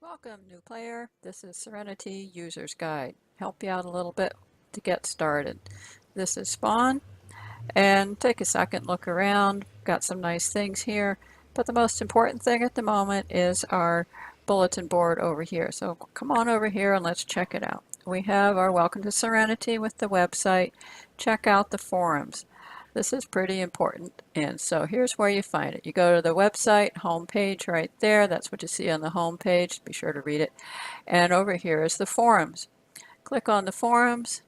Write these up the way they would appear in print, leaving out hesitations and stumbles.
Welcome, new player. This is Serenity User's Guide. Help you out a little bit to get started. This is Spawn, and take a second, look around. Got some nice things here, but the most important thing at the moment is our bulletin board over here. So come on over here and let's check it out. We have our Welcome to Serenity with the website. Check out the forums. This is pretty important, and so here's where you find it. You go to the website home page right there. That's what you see on the home page. Be sure to read it. And over here is the forums. Click on the forums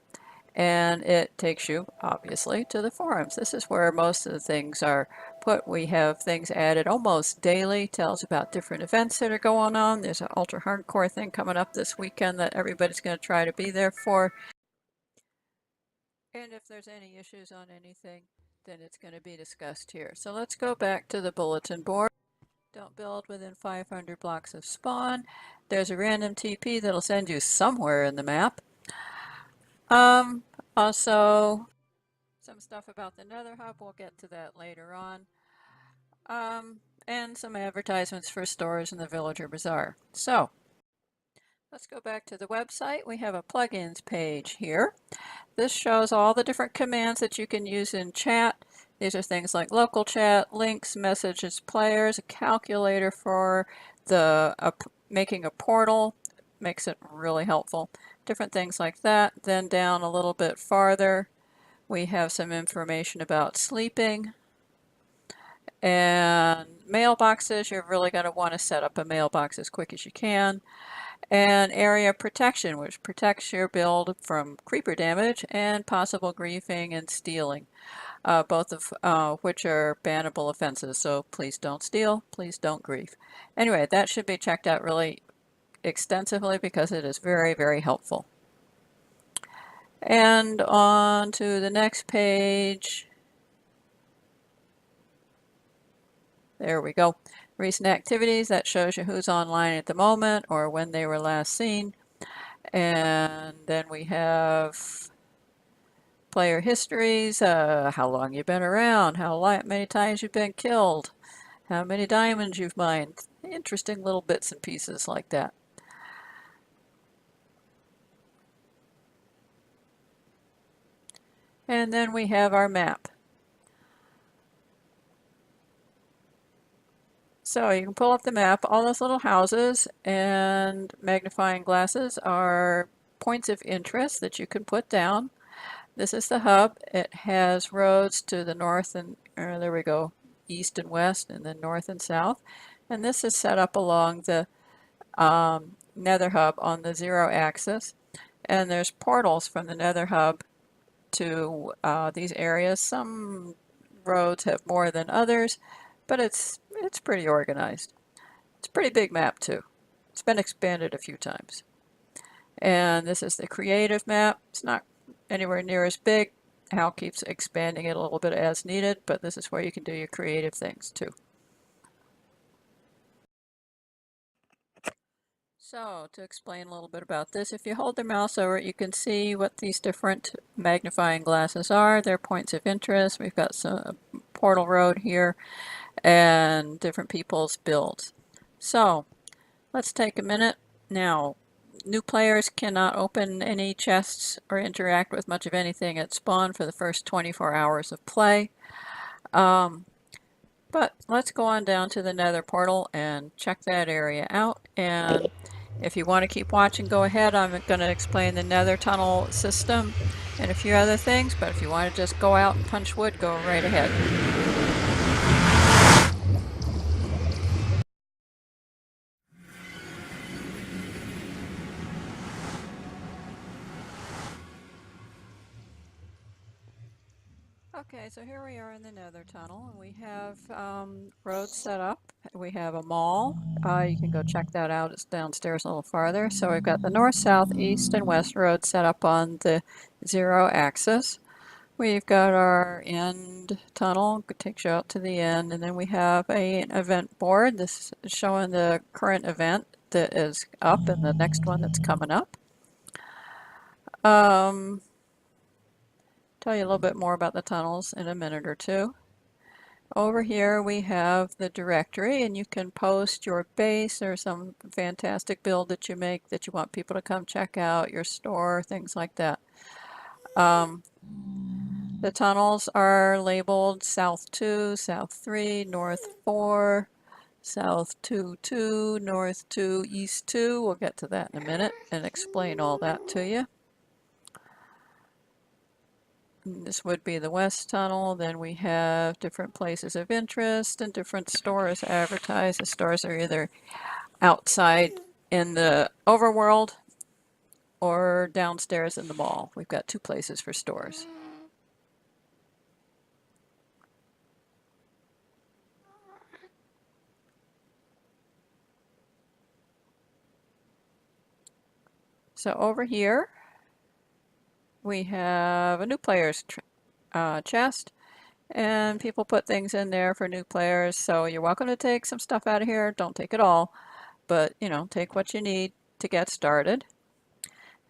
and it takes you obviously to the forums. This is where most of the things are put. We have things added almost daily, tells about different events that are going on. There's an ultra hardcore thing coming up this weekend that everybody's going to try to be there for. And if there's any issues on anything, then it's going to be discussed here. So let's go back to the bulletin board. Don't build within 500 blocks of spawn. There's a random TP that'll send you somewhere in the map. Also, some stuff about the Nether Hub. We'll get to that later on. And some advertisements for stores in the Villager Bazaar. So, let's go back to the website. We have a plugins page here. This shows all the different commands that you can use in chat. These are things like local chat, links, messages, players, a calculator for the making a portal, makes it really helpful. Different things like that. Then down a little bit farther, we have some information about sleeping. And mailboxes, you're really going to want to set up a mailbox as quick as you can. And area protection, which protects your build from creeper damage and possible griefing and stealing, both of which are bannable offenses. So please don't steal, please don't grief. Anyway, that should be checked out really extensively because it is very, very helpful. And on to the next page. There we go. Recent activities, that shows you who's online at the moment or when they were last seen. And then we have player histories, how long you've been around, how many times you've been killed, how many diamonds you've mined. Interesting little bits and pieces like that. And then we have our map. So you can pull up the map. All those little houses and magnifying glasses are points of interest that you can put down. This is the hub. It has roads to the north and, there we go, east and west, and then north and south. And this is set up along the Nether Hub on the 0 axis. And there's portals from the Nether Hub to these areas. Some roads have more than others, but it's pretty organized. It's a pretty big map too. It's been expanded a few times. And this is the creative map. It's not anywhere near as big. Hal keeps expanding it a little bit as needed, but this is where you can do your creative things too. So to explain a little bit about this, if you hold the mouse over it, you can see what these different magnifying glasses are. They're points of interest. We've got some portal road here and different people's builds. So let's take a minute. Now, new players cannot open any chests or interact with much of anything at spawn for the first 24 hours of play. But let's go on down to the Nether portal and check that area out. And if you want to keep watching, go ahead. I'm going to explain the Nether Tunnel system and a few other things, but if you want to just go out and punch wood, go right ahead. Okay, so here we are in the Nether Tunnel, and we have roads set up. We have a mall. You can go check that out. It's downstairs a little farther. So we've got the north, south, east, and west roads set up on the 0 axis. We've got our end tunnel, it takes you out to the end, and then we have an event board. This is showing the current event that is up and the next one that's coming up. Tell you a little bit more about the tunnels in a minute or two. Over here we have the directory, and you can post your base or some fantastic build that you make that you want people to come check out, your store, things like that. The tunnels are labeled South 2, South 3, North 4, South 2, 2, North 2, East 2. We'll get to that in a minute and explain all that to you. This would be the West Tunnel. Then we have different places of interest and different stores advertised. The stores are either outside in the overworld or downstairs in the mall. We've got two places for stores. So over here we have a new player's chest, and people put things in there for new players. So you're welcome to take some stuff out of here. Don't take it all, but you know, take what you need to get started.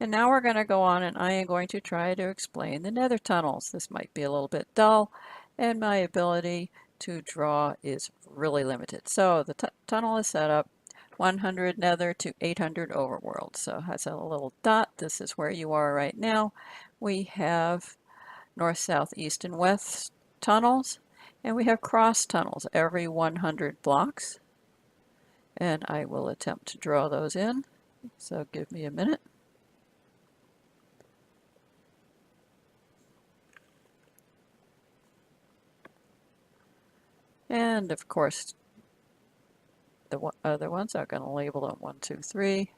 And now we're going to go on, and I am going to try to explain the nether tunnels. This might be a little bit dull, and my ability to draw is really limited. So the tunnel is set up 100 nether to 800 overworld. So it has a little dot. This is where you are right now. We have north, south, east, and west tunnels, and we have cross tunnels every 100 blocks. And I will attempt to draw those in. So give me a minute. And of course, the other ones are going to label them 1, 2, 3.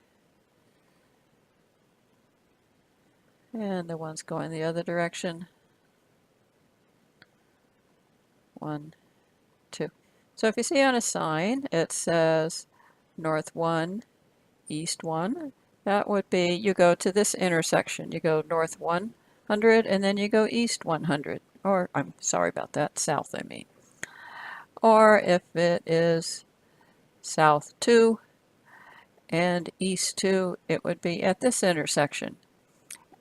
And the ones going the other direction, 1, 2. So if you see on a sign, it says north 1, east 1. That would be, you go to this intersection. You go north 100 and then you go east 100. Or, I'm sorry about that, south I mean. Or if it is south 2 and east 2, it would be at this intersection.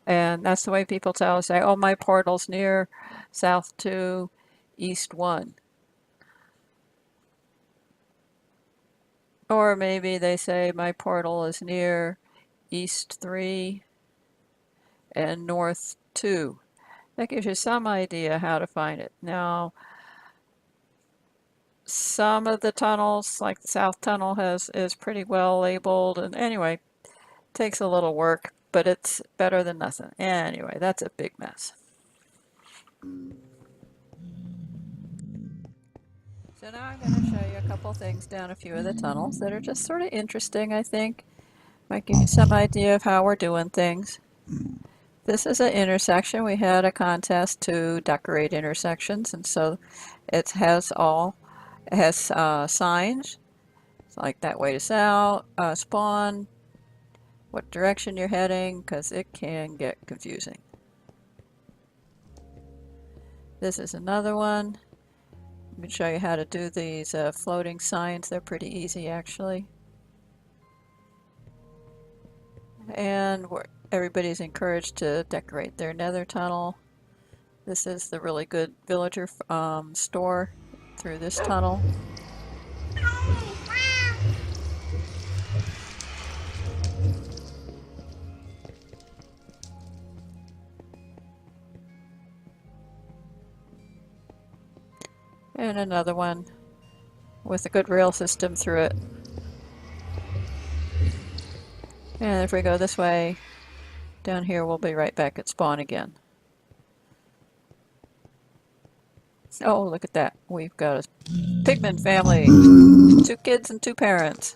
And that's the way people say, oh, my portal's near south 2, east 1. Or maybe they say my portal is near east 3 and north 2. That gives you some idea how to find it. Now, some of the tunnels, like the South Tunnel, is pretty well labeled, and anyway, takes a little work, but it's better than nothing. Anyway, that's a big mess. So now I'm going to show you a couple things down a few of the tunnels that are just sort of interesting, I think. Might give you some idea of how we're doing things. This is an intersection. We had a contest to decorate intersections, and so it has signs like that way to south, spawn, what direction you're heading, because it can get confusing. This is another one. Let me show you how to do these floating signs. They're pretty easy actually. And everybody's encouraged to decorate their nether tunnel. This is the really good villager store through this tunnel. And another one with a good rail system through it. And if we go this way, down here we'll be right back at spawn again. Oh, look at that. We've got a pigman family. 2 kids and 2 parents.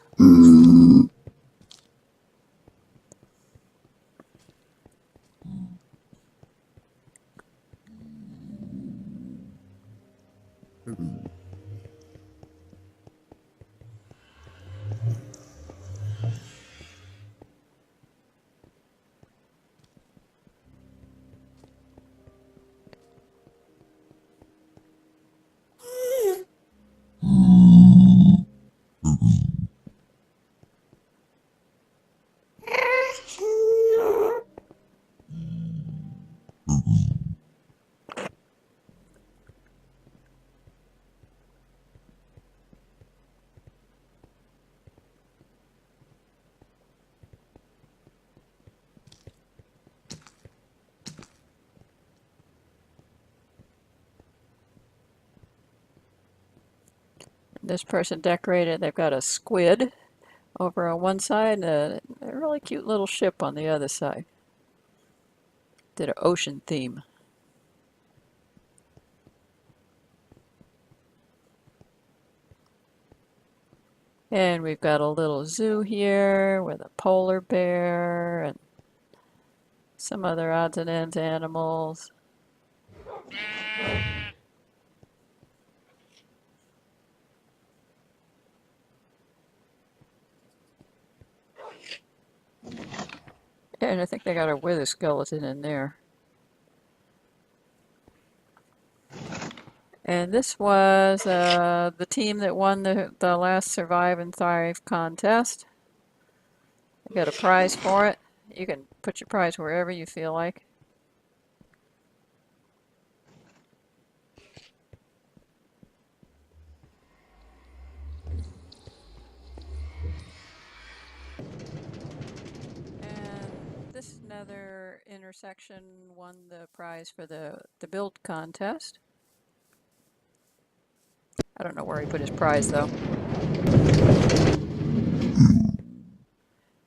This person decorated, they've got a squid over on one side and a really cute little ship on the other side. Did an ocean theme. And we've got a little zoo here with a polar bear and some other odds and ends animals. And I think they got a wither skeleton in there. And this was the team that won the last Survive and Thrive contest. I got a prize for it. You can put your prize wherever you feel like. And this nether intersection won the prize for the build contest. I don't know where he put his prize though.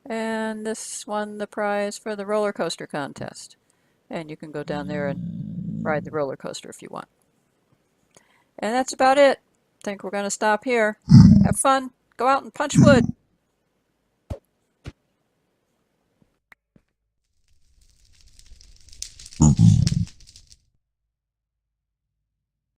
And this won the prize for the roller coaster contest. And you can go down there and ride the roller coaster if you want. And that's about it. I think we're going to stop here. Have fun. Go out and punch wood.